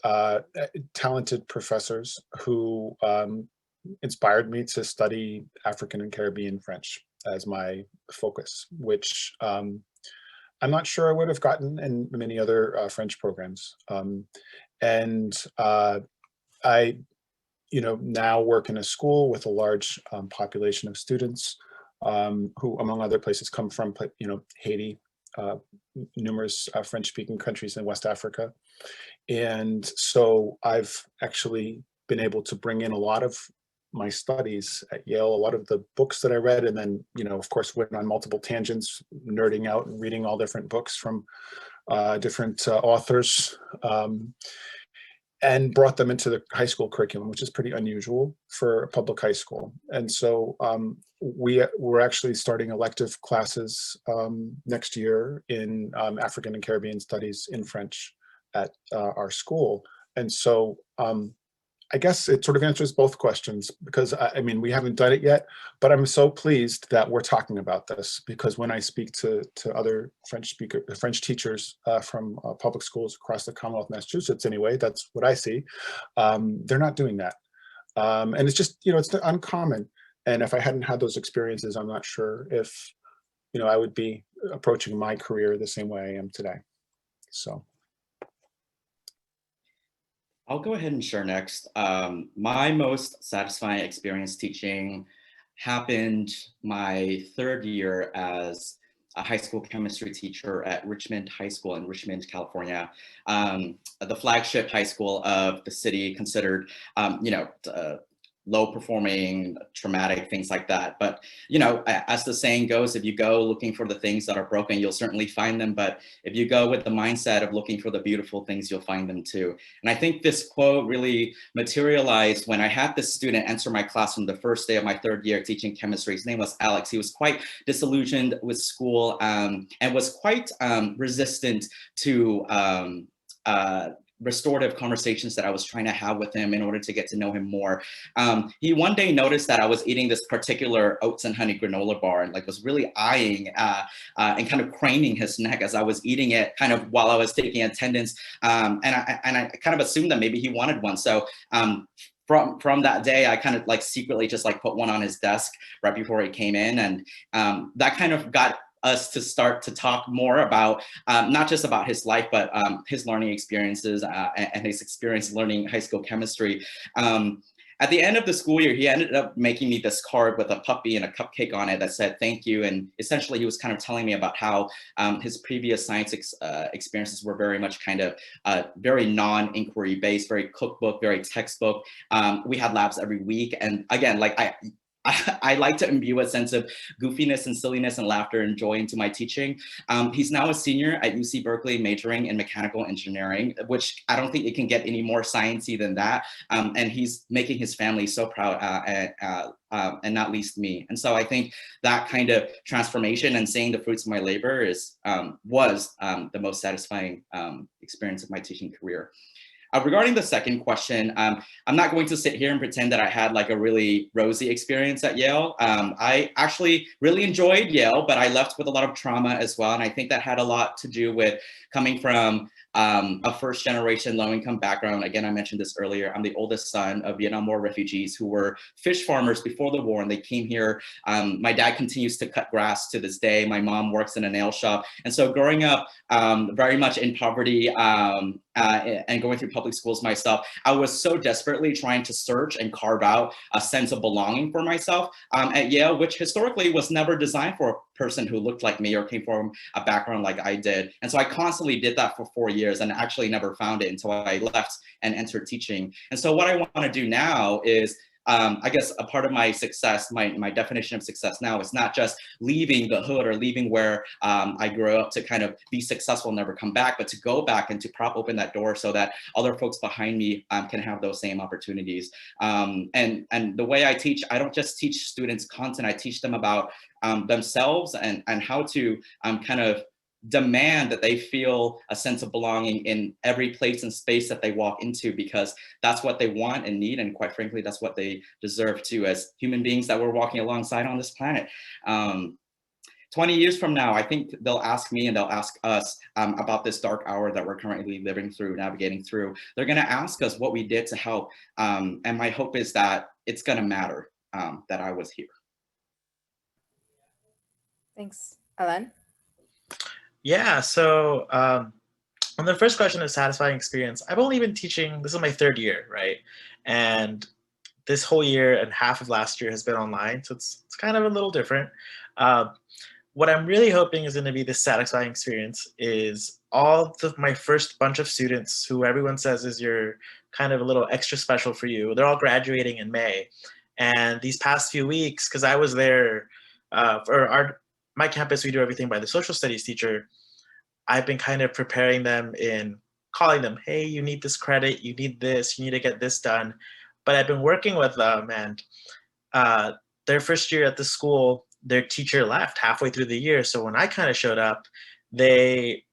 talented professors who inspired me to study African and Caribbean French as my focus, which I'm not sure I would have gotten in many other French programs. And I, now work in a school with a large population of students who, among other places, come from, Haiti, numerous French-speaking countries in West Africa. And so I've actually been able to bring in a lot of my studies at Yale, a lot of the books that I read, and then, of course, went on multiple tangents, nerding out and reading all different books from different authors, and brought them into the high school curriculum, which is pretty unusual for a public high school. And so we're actually starting elective classes next year in African and Caribbean studies in French at our school. And so I guess it sort of answers both questions, because we haven't done it yet, but I'm so pleased that we're talking about this, because when I speak to other French teachers from public schools across the Commonwealth of Massachusetts, anyway, that's what I see. They're not doing that. And it's just, it's uncommon. And if I hadn't had those experiences, I'm not sure if, I would be approaching my career the same way I am today. So. I'll go ahead and share next. My most satisfying experience teaching happened my third year as a high school chemistry teacher at Richmond High School in Richmond, California, the flagship high school of the city, considered, low performing, traumatic, things like that. But, as the saying goes, if you go looking for the things that are broken, you'll certainly find them. But if you go with the mindset of looking for the beautiful things, you'll find them too. And I think this quote really materialized when I had this student enter my classroom the first day of my third year teaching chemistry. His name was Alex. He was quite disillusioned with school and was quite resistant to restorative conversations that I was trying to have with him in order to get to know him more. He one day noticed that I was eating this particular oats and honey granola bar and was really eyeing and kind of craning his neck as I was eating it, kind of while I was taking attendance. And I kind of assumed that maybe he wanted one. So from that day, I kind of secretly just put one on his desk right before he came in. And that kind of got us to start to talk more about not just about his life, but his learning experiences and his experience learning high school chemistry. At the end of the school year, he ended up making me this card with a puppy and a cupcake on it that said, "Thank you." And essentially he was kind of telling me about how his previous science experiences were very much kind of very non-inquiry based, very cookbook, very textbook. We had labs every week. And again, I like to imbue a sense of goofiness and silliness and laughter and joy into my teaching. He's now a senior at UC Berkeley, majoring in mechanical engineering, which I don't think it can get any more sciencey than that. And he's making his family so proud, and not least me. And so I think that kind of transformation and seeing the fruits of my labor was the most satisfying experience of my teaching career. Regarding the second question, I'm not going to sit here and pretend that I had a really rosy experience at Yale. I actually really enjoyed Yale, but I left with a lot of trauma as well. And I think that had a lot to do with coming from a first generation low income background. Again, I mentioned this earlier. I'm the oldest son of Vietnam War refugees who were fish farmers before the war, and they came here. My dad continues to cut grass to this day. My mom works in a nail shop. And so growing up very much in poverty and going through public schools myself, I was so desperately trying to search and carve out a sense of belonging for myself at Yale, which historically was never designed for a person who looked like me or came from a background like I did. And so I constantly did that for 4 years and actually never found it until I left and entered teaching. And so what I want to do now is I guess a part of my success, my definition of success now is not just leaving the hood or leaving where I grew up to kind of be successful and never come back, but to go back and to prop open that door so that other folks behind me can have those same opportunities. And the way I teach, I don't just teach students content, I teach them about themselves and how to kind of demand that they feel a sense of belonging in every place and space that they walk into, because that's what they want and need, and quite frankly that's what they deserve too, as human beings that we're walking alongside on this planet. 20 years from now, I think they'll ask me and they'll ask us about this dark hour that we're currently living through, navigating through. They're going to ask us what we did to help, and my hope is that it's going to matter that I was here. Thanks. Alan? Yeah, so on the first question of satisfying experience, I've only been teaching, this is my third year, right? And this whole year and half of last year has been online, so it's kind of a little different. What I'm really hoping is going to be this satisfying experience is my first bunch of students who everyone says is your kind of a little extra special for you. They're all graduating in May. And these past few weeks, because I was there for my campus, we do everything by the social studies teacher. I've been kind of preparing them in calling them, hey, you need this credit, you need this, you need to get this done. But I've been working with them, and their first year at the school, their teacher left halfway through the year. So when I kind of showed up, they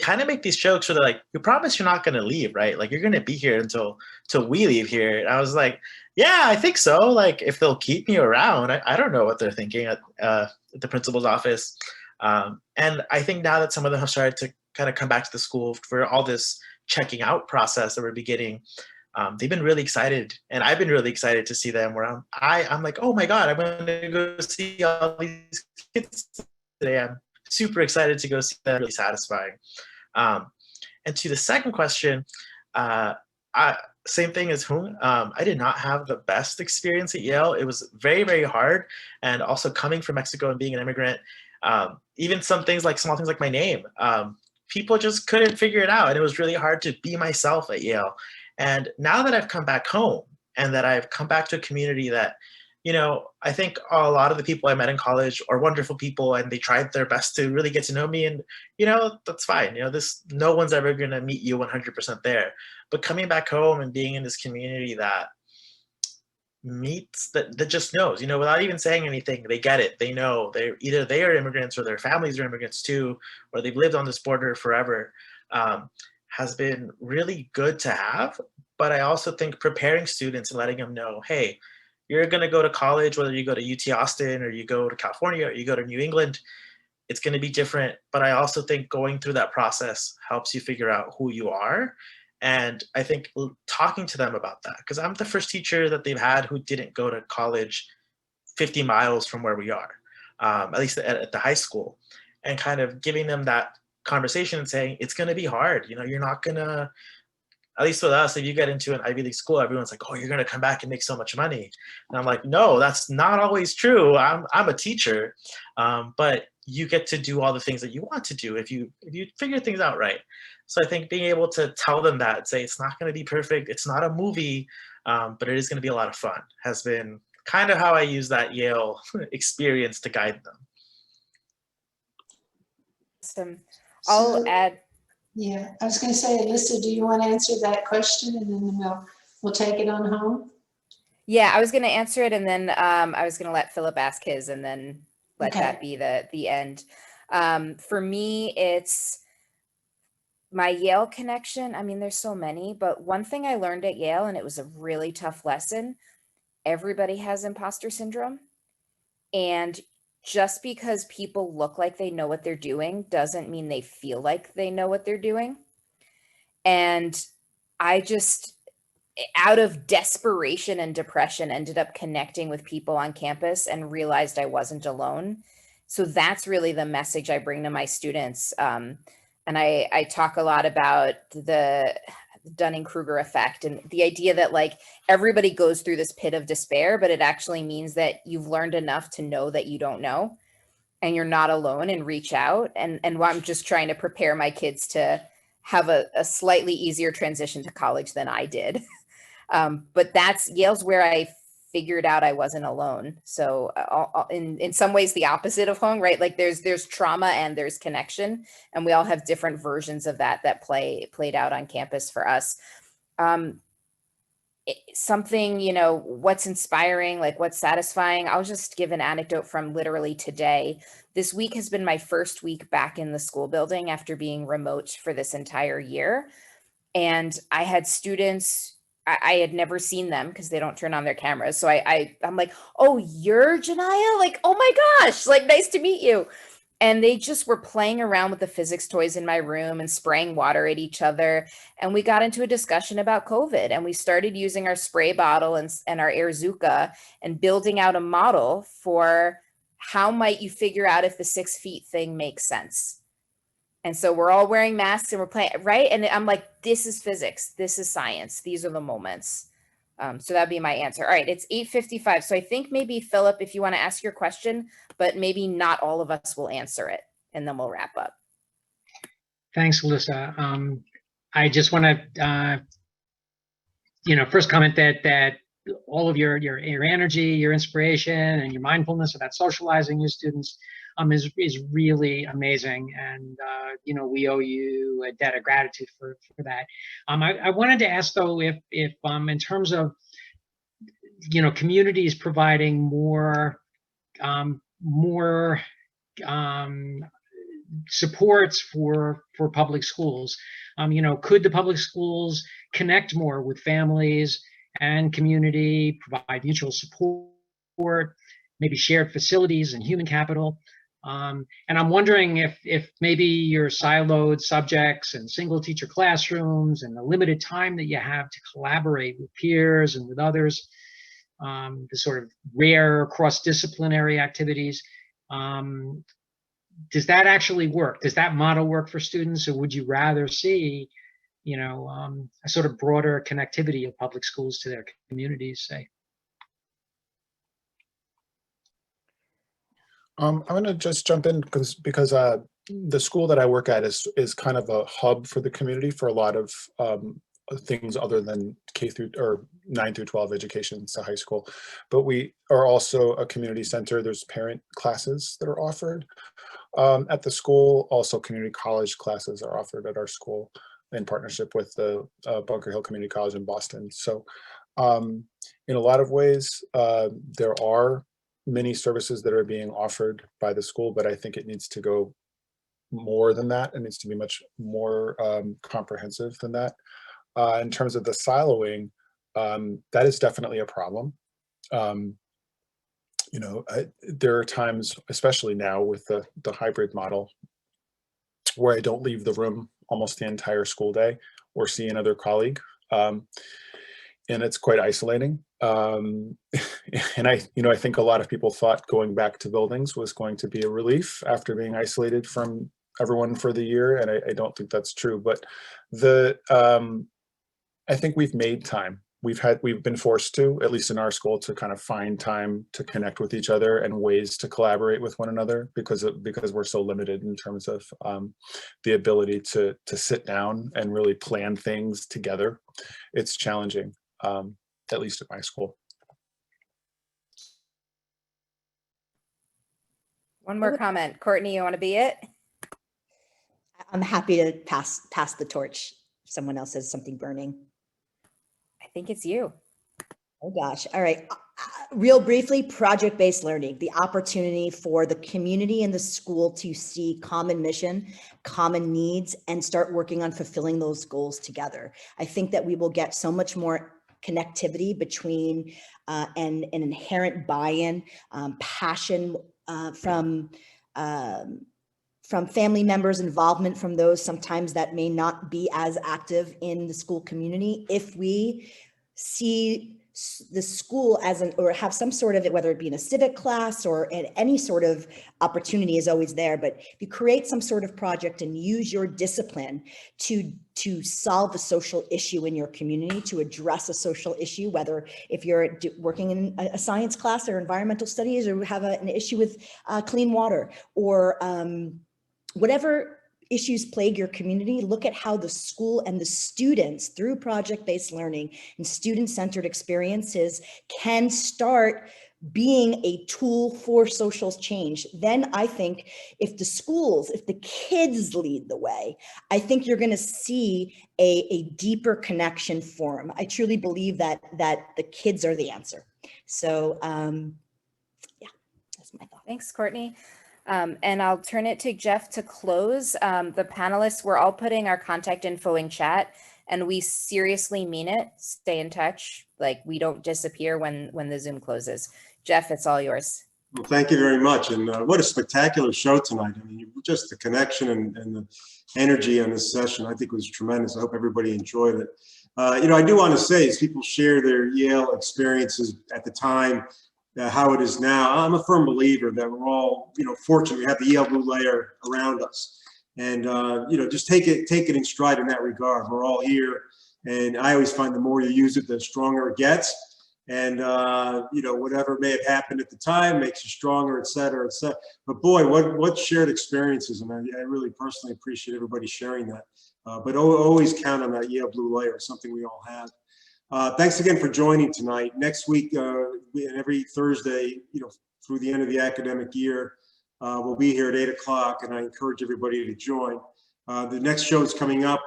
kind of make these jokes where they're like, you promise you're not going to leave, right? Like, you're going to be here until we leave here. And I was like, yeah, I think so. Like, if they'll keep me around, I don't know what they're thinking at the principal's office. And I think now that some of them have started to kind of come back to the school for all this checking out process that we're beginning, they've been really excited, and I've been really excited to see them. Where I'm like, oh my God, I'm going to go see all these kids today. I'm super excited to go see them. Really satisfying. And to the second question, same thing as Hung. I did not have the best experience at Yale. It was very, very hard. And also coming from Mexico and being an immigrant, even some things like small things like my name, people just couldn't figure it out. And it was really hard to be myself at Yale. And now that I've come back home and that I've come back to a community that, I think a lot of the people I met in college are wonderful people, and they tried their best to really get to know me. And, that's fine. No one's ever going to meet you 100% there. But coming back home and being in this community that meets, that just knows, without even saying anything, they get it. They know they are immigrants or their families are immigrants too, or they've lived on this border forever, has been really good to have. But I also think preparing students and letting them know, hey, you're going to go to college, whether you go to UT Austin or you go to California or you go to New England, it's going to be different. But I also think going through that process helps you figure out who you are. And I think talking to them about that, because I'm the first teacher that they've had who didn't go to college 50 miles from where we are, at least at the high school, and kind of giving them that conversation and saying, it's going to be hard. You're not going to, at least with us, if you get into an Ivy League school, everyone's like, oh, you're going to come back and make so much money. And I'm like, no, that's not always true. I'm a teacher, but you get to do all the things that you want to do if you figure things out right. So I think being able to tell them that, say it's not going to be perfect, it's not a movie, but it is going to be a lot of fun, has been kind of how I use that Yale experience to guide them. Awesome. I'll add. Yeah, I was going to say, Alyssa, do you want to answer that question, and then we'll take it on home? Yeah, I was going to answer it, and then I was going to let Philip ask his, and then let that be the end. For me, it's my Yale connection. I mean, there's so many, but one thing I learned at Yale, and it was a really tough lesson, everybody has imposter syndrome. And just because people look like they know what they're doing doesn't mean they feel like they know what they're doing. And I just, out of desperation and depression, ended up connecting with people on campus and realized I wasn't alone. So that's really the message I bring to my students. And I talk a lot about the Dunning-Kruger effect and the idea that like everybody goes through this pit of despair, but it actually means that you've learned enough to know that you don't know and you're not alone, and reach out. And I'm just trying to prepare my kids to have a slightly easier transition to college than I did. But Yale's where I figured out I wasn't alone. So in some ways the opposite of Hung, right? Like there's trauma and there's connection, and we all have different versions of that played out on campus for us. Something, what's inspiring, like what's satisfying. I'll just give an anecdote from literally today. This week has been my first week back in the school building after being remote for this entire year. And I had students, I had never seen them because they don't turn on their cameras. So I'm like, oh, you're Janaya? Like, oh my gosh, like, nice to meet you. And they just were playing around with the physics toys in my room and spraying water at each other. And we got into a discussion about COVID, and we started using our spray bottle and our Airzuka and building out a model for how might you figure out if the 6 feet thing makes sense. And so we're all wearing masks and we're playing, right? And I'm like, this is physics. This is science. These are the moments. So that'd be my answer. All right, it's 8:55. So I think maybe, Philip, if you want to ask your question, but maybe not all of us will answer it, and then we'll wrap up. Thanks, Alyssa. I just want to, first comment that all of your energy, your inspiration, and your mindfulness about socializing your students is really amazing, and we owe you a debt of gratitude for that. I wanted to ask though if in terms of communities providing more supports for public schools, could the public schools connect more with families and community, provide mutual support, maybe shared facilities and human capital? And I'm wondering if maybe your siloed subjects and single teacher classrooms and the limited time that you have to collaborate with peers and with others, the sort of rare cross-disciplinary activities, does that actually work? Does that model work for students, or would you rather see, you know, a sort of broader connectivity of public schools to their communities, say? I'm going to just jump in because the school that I work at is kind of a hub for the community for a lot of things other than K through or 9 through 12 education, so high school. But we are also a community center. There's parent classes that are offered at the school. Also, community college classes are offered at our school in partnership with the Bunker Hill Community College in Boston. So in a lot of ways, there are many services that are being offered by the school, but I think it needs to go more than that. It needs to be much more comprehensive than that. In terms of the siloing, that is definitely a problem. You know, there are times, especially now with the hybrid model, where I don't leave the room almost the entire school day or see another colleague. And it's quite isolating. And I think a lot of people thought going back to buildings was going to be a relief after being isolated from everyone for the year. And I don't think that's true, but I think we've made time. We've been forced to, at least in our school, to kind of find time to connect with each other and ways to collaborate with one another because we're so limited in terms of the ability to sit down and really plan things together. It's challenging, at least at my school. One more comment. Courtney, you want to be it? I'm happy to pass the torch if someone else has something burning. I think it's you. Oh gosh. All right. Real briefly, project-based learning, the opportunity for the community and the school to see common mission, common needs, and start working on fulfilling those goals together. I think that we will get so much more connectivity between and an inherent buy-in, passion from family members, involvement from those sometimes that may not be as active in the school community. If we see the school as or have some sort of it, whether it be in a civic class or in any sort of opportunity is always there. But if you create some sort of project and use your discipline to solve a social issue in your community, to address a social issue, whether if you're working in a science class or environmental studies, or have an issue with clean water, or whatever issues plague your community, look at how the school and the students, through project-based learning and student-centered experiences, can start being a tool for social change. Then I think if the schools, if the kids lead the way, I think you're going to see a deeper connection form. I truly believe that the kids are the answer. So yeah, that's my thought. Thanks, Courtney. And I'll turn it to Jeff to close. The panelists, we're all putting our contact info in chat, and we seriously mean it. Stay in touch. Like, we don't disappear when the Zoom closes. Jeff, it's all yours. Well, thank you very much. And what a spectacular show tonight. I mean, just the connection and the energy on this session, I think was tremendous. I hope everybody enjoyed it. I do want to say, as people share their Yale experiences at the time, how it is now, I'm a firm believer that we're all, fortunate we have the Yale blue layer around us, and just take it in stride in that regard. We're all here, and I always find the more you use it, the stronger it gets, and whatever may have happened at the time makes you stronger, et cetera, et cetera. But boy, what shared experiences, and I really personally appreciate everybody sharing that. But always count on that Yale blue layer, something we all have. Thanks again for joining tonight. Next week, and every Thursday, through the end of the academic year, we'll be here at 8 o'clock, and I encourage everybody to join. The next show is coming up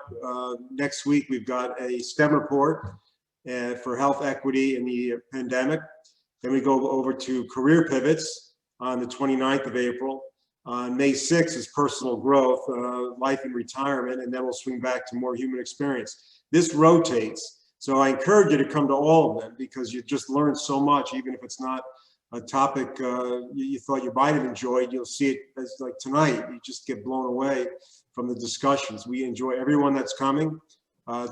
next week. We've got a STEM report for health equity in the pandemic. Then we go over to career pivots on the 29th of April. On May 6th is personal growth, life and retirement, and then we'll swing back to more human experience. This rotates. So I encourage you to come to all of them, because you just learn so much, even if it's not a topic you thought you might have enjoyed, you'll see it as like tonight. You just get blown away from the discussions. We enjoy everyone that's coming.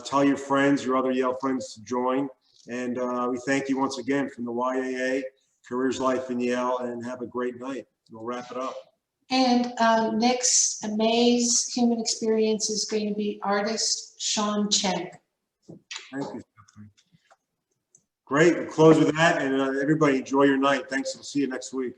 Tell your friends, your other Yale friends to join. And we thank you once again from the YAA, Careers Life in Yale, and have a great night. We'll wrap it up. And next May's Human Experience is going to be artist Cheng. Thank you. Great. We'll close with that. And everybody enjoy your night. Thanks. We'll see you next week.